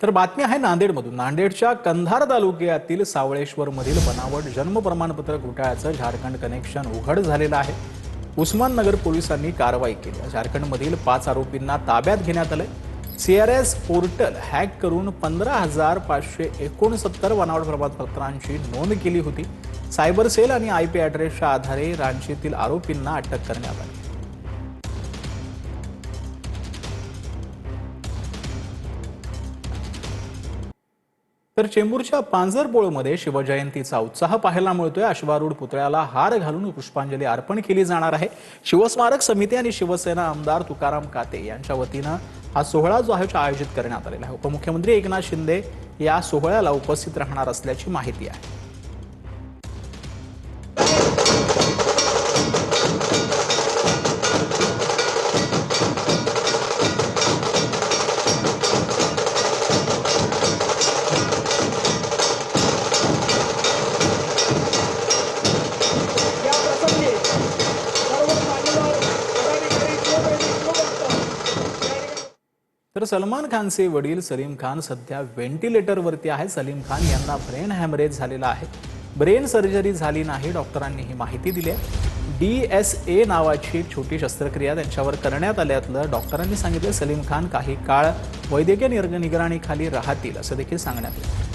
तर बातमी आहे नांदेडमधून। नांदेडच्या कंधार तालुक्यातील सावळेश्वरमधील बनावट जन्म प्रमाणपत्र घोटाळ्याचं झारखंड कनेक्शन उघड झालेलं आहे। उस्माननगर पोलिसांनी कारवाई केली। झारखंडमधील 5 आरोपींना ताब्यात घेण्यात आले। CRS पोर्टल हॅक करून 15,569 बनावट प्रमाणपत्रांची नोंद केली होती। सायबर सेल आणि IP ॲड्रेसच्या आधारे रांचीतील आरोपींना अटक करण्यात आली। तर चेंबूरच्या पांजरपोळमध्ये शिवजयंतीचा उत्साह पाहायला मिळतोय। अश्वारूढ पुतळ्याला हार घालून पुष्पांजली अर्पण केली जाणार आहे। शिवस्मारक समिती आणि शिवसेना आमदार तुकाराम काते यांच्या वतीनं हा सोहळा जो आहे आयोजित करण्यात आलेला आहे। उपमुख्यमंत्री एकनाथ शिंदे या सोहळ्याला उपस्थित राहणार असल्याची माहिती आहे। तर सलमान खानचे वडील सलीम खान सध्या व्हेंटिलेटरवरती आहे। सलीम खान यांना ब्रेन हॅमरेज झालेला आहे। ब्रेन सर्जरी झाली नाही, डॉक्टरांनी ही माहिती दिली आहे। DSA नावाची एक छोटी शस्त्रक्रिया त्यांच्यावर करण्यात आल्याचं डॉक्टरांनी सांगितले। सलीम खान काही काळ वैद्यकीय निगराणीखाली राहतील असं देखील सांगण्यात आलं।